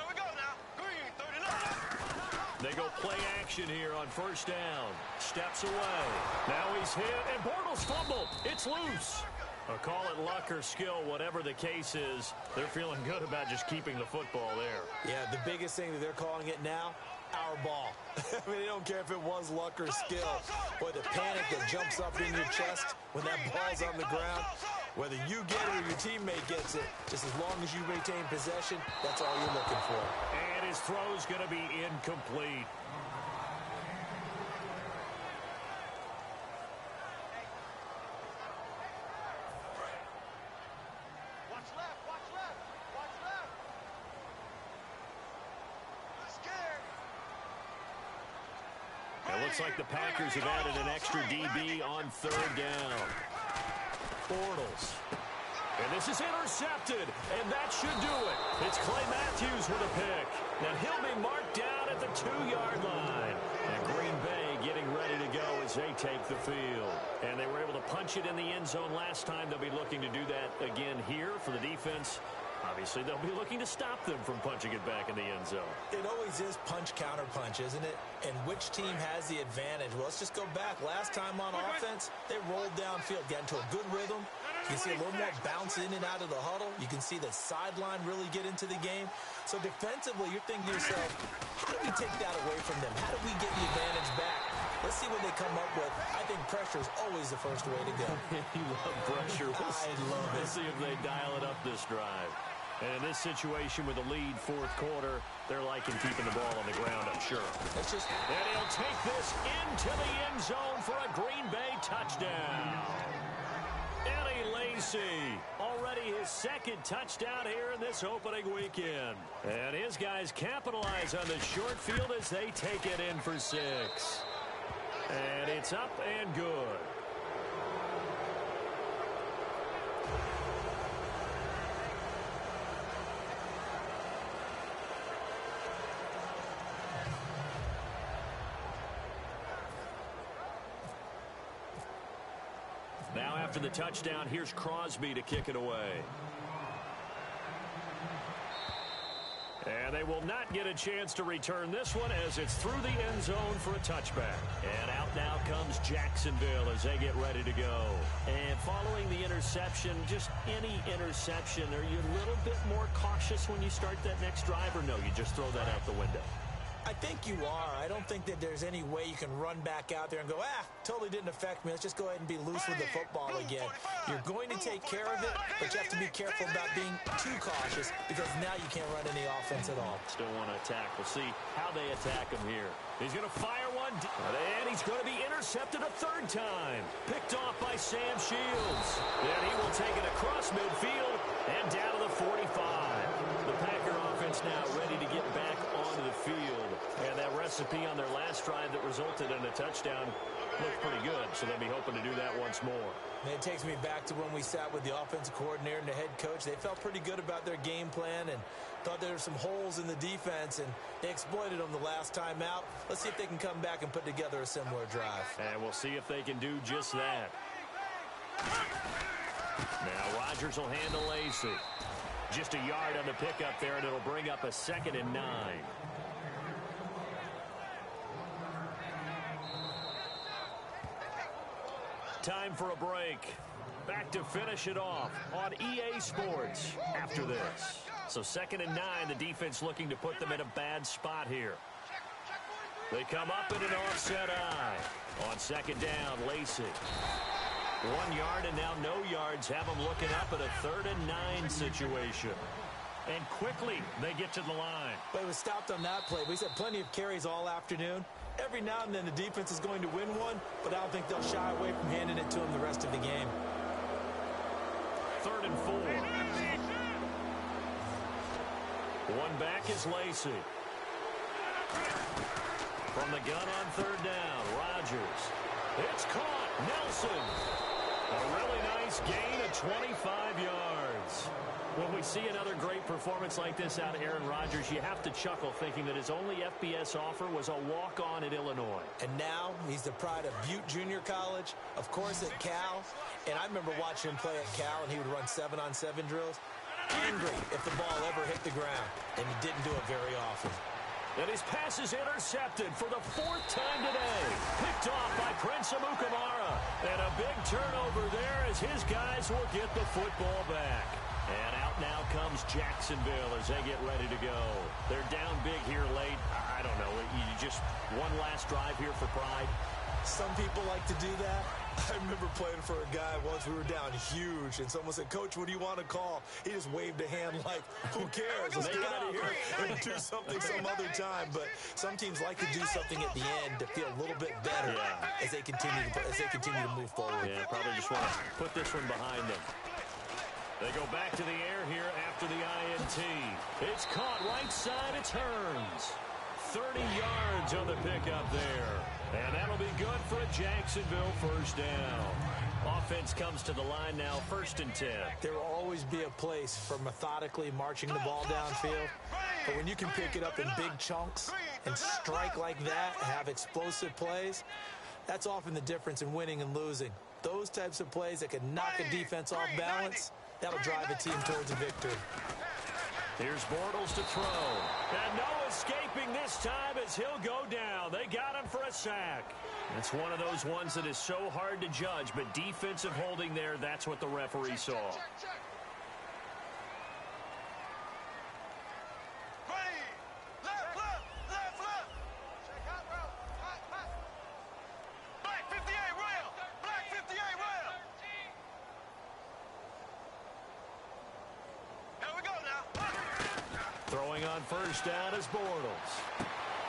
we go now. Green 39. They go play action here on first down. Steps away. Now he's hit, and Bortles fumble. It's loose. Or call it luck or skill, whatever the case is. They're feeling good about just keeping the football there. Yeah, the biggest thing that they're calling it now, our ball. I mean, they don't care if it was luck or skill. Boy, the panic that jumps up in your chest when that ball's on the ground, whether you get it or your teammate gets it, just as long as you retain possession, that's all you're looking for. And his throw's going to be incomplete. Watch left. I'm scared. It looks like the Packers have added an extra DB on third down. Bortles. And this is intercepted, and that should do it. It's Clay Matthews with a pick. Now he'll be marked down at the 2-yard line. And Green Bay getting ready to go as they take the field. And they were able to punch it in the end zone last time. They'll be looking to do that again here for the defense. Obviously, they'll be looking to stop them from punching it back in the end zone. It always is punch-counter-punch, isn't it? And which team has the advantage? Well, let's just go back. Last time on offense, they rolled downfield, got into a good rhythm. You can see a little more bounce in and out of the huddle. You can see the sideline really get into the game. So defensively, you're thinking to yourself, how do we take that away from them? How do we get the advantage back? Let's see what they come up with. I think pressure is always the first way to go. You love pressure. I love it. Let's see if they dial it up this drive. And in this situation with the lead fourth quarter, they're liking keeping the ball on the ground, I'm sure. And he'll take this into the end zone for a Green Bay touchdown. Eddie Lacy, already his second touchdown here in this opening weekend. And his guys capitalize on the short field as they take it in for 6. And it's up and good. Now after the touchdown, here's Crosby to kick it away. And they will not get a chance to return this one as it's through the end zone for a touchback. And out now comes Jacksonville as they get ready to go. And following the interception, just any interception, are you a little bit more cautious when you start that next drive, or no, you just throw that out the window? I think you are. I don't think that there's any way you can run back out there and go, totally didn't affect me. Let's just go ahead and be loose with the football again. You're going to take care of it, but you have to be careful about being too cautious because now you can't run any offense at all. Still want to attack. We'll see how they attack him here. He's going to fire one, and he's going to be intercepted a third time. Picked off by Sam Shields. And he will take it across midfield and down to the 45. The Packer offense now ready to get back onto the field. And that recipe on their last drive that resulted in a touchdown looked pretty good, so they'll be hoping to do that once more. And it takes me back to when we sat with the offensive coordinator and the head coach. They felt pretty good about their game plan and thought there were some holes in the defense, and they exploited them the last time out. Let's see if they can come back and put together a similar drive. And we'll see if they can do just that. Now Rodgers will handle Lacey. Just a yard on the pickup there, and it'll bring up a 2nd and 9. Time for a break. Back to finish it off on EA Sports after this. So 2nd and 9, the defense looking to put them in a bad spot here. They come up in an offset eye. On 2nd down, Lacey. 1 yard and now no yards have them looking up at a 3rd and 9 situation. And quickly they get to the line. But it was stopped on that play. We've had plenty of carries all afternoon. Every now and then the defense is going to win one, but I don't think they'll shy away from handing it to them the rest of the game. 3rd and 4. One back is Lacey. From the gun on 3rd down, Rodgers. It's caught. Nelson. A really nice gain of 25 yards. When we see another great performance like this out of Aaron Rodgers, you have to chuckle thinking that his only FBS offer was a walk-on at Illinois. And now he's the pride of Butte Junior College, of course at Cal. And I remember watching him play at Cal, and he would run 7-on-7 drills. Angry if the ball ever hit the ground, and he didn't do it very often. And his pass is intercepted for the 4th time today. Picked off by Prince Amukamara. And a big turnover there as his guys will get the football back. And out now comes Jacksonville as they get ready to go. They're down big here late. I don't know. You just one last drive here for pride. Some people like to do that. I remember playing for a guy once. We were down huge, and someone said, "Coach, what do you want to call?" He just waved a hand like, "Who cares? Let's get out of here and do something some other time." But some teams like to do something at the end to feel a little bit better as they continue to move forward. Yeah, probably just want to put this one behind them. They go back to the air here after the INT. It's caught right side. It's Hearns. 30 yards on the pickup there. And that'll be good for a Jacksonville 1st down. Offense comes to the line now, 1st and 10. There will always be a place for methodically marching the ball downfield. But when you can pick it up in big chunks and strike like that, have explosive plays, that's often the difference in winning and losing. Those types of plays that can knock a defense off balance, that'll drive a team towards a victory. Here's Bortles to throw. And no escaping this time as he'll go down. They got him for a sack. It's one of those ones that is so hard to judge, but defensive holding there, that's what the referee saw. Throwing on 1st down is Bortles.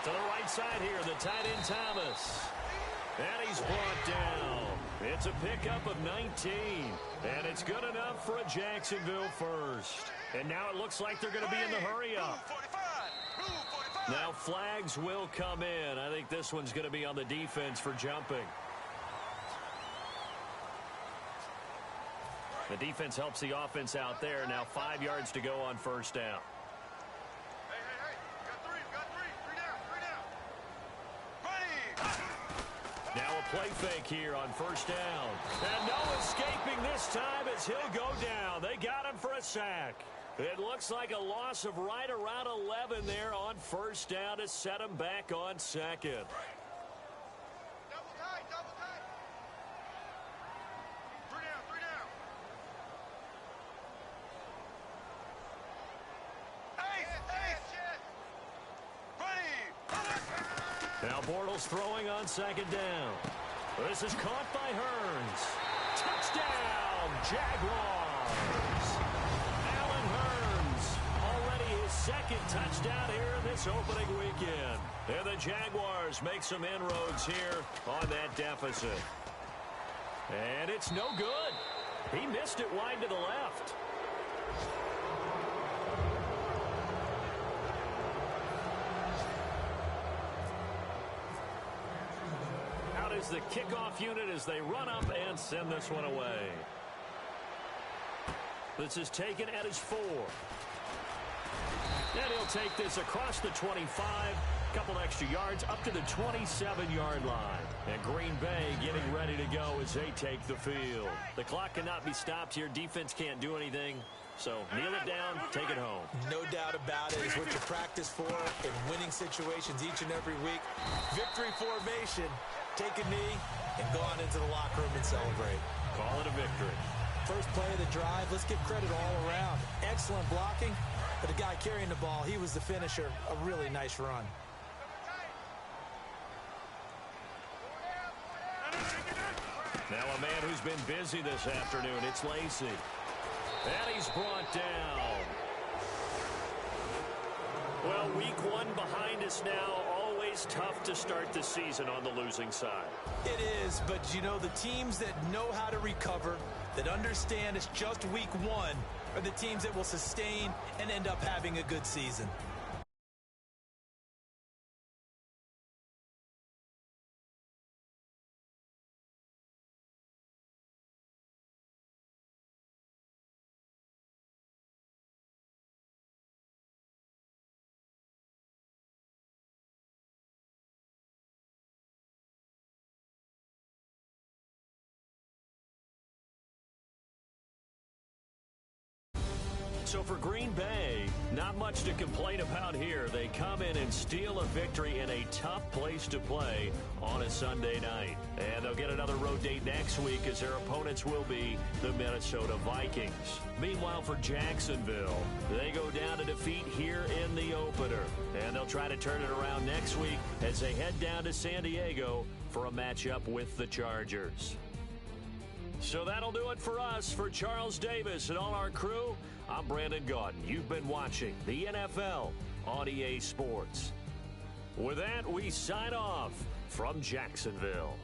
To the right side here, the tight end Thomas. And he's brought down. It's a pickup of 19. And it's good enough for a Jacksonville 1st. And now it looks like they're going to be in the hurry-up. Now flags will come in. I think this one's going to be on the defense for jumping. The defense helps the offense out there. Now 5 yards to go on 1st down. Now a play fake here on 1st down. And no escaping this time as he'll go down. They got him for a sack. It looks like a loss of right around 11 there on 1st down to set him back on 2nd. Double tight, double tight. 3 down, 3 down. Ace, ace. Ready. Now Bortles throwing on 2nd down. This is caught by Hearns. Touchdown, Jaguars. Allen Hearns, already his 2nd touchdown here in this opening weekend. And the Jaguars make some inroads here on that deficit. And it's no good. He missed it wide to the left. is the kickoff unit as they run up and send this one away. This is taken at his 4. And he'll take this across the 25, couple extra yards up to the 27-yard line. And Green Bay getting ready to go as they take the field. The clock cannot be stopped here. Defense can't do anything. So kneel it down, take it home. No doubt about it. It's what you practice for in winning situations each and every week. Victory formation. Take a knee and go on into the locker room and celebrate. Call it a victory. First play of the drive, let's give credit all around. Excellent blocking, but the guy carrying the ball, he was the finisher. A really nice run. Now a man who's been busy this afternoon, it's Lacy. And he's brought down. Well, week 1 behind us now. Always tough to start the season on the losing side. It is, but you know, the teams that know how to recover, that understand it's just week 1, are the teams that will sustain and end up having a good season. So for Green Bay, not much to complain about here. They come in and steal a victory in a tough place to play on a Sunday night. And they'll get another road date next week as their opponents will be the Minnesota Vikings. Meanwhile, for Jacksonville, they go down to defeat here in the opener. And they'll try to turn it around next week as they head down to San Diego for a matchup with the Chargers. So that'll do it for us. For Charles Davis and all our crew, I'm Brandon Gaudin. You've been watching the NFL on EA Sports. With that, we sign off from Jacksonville.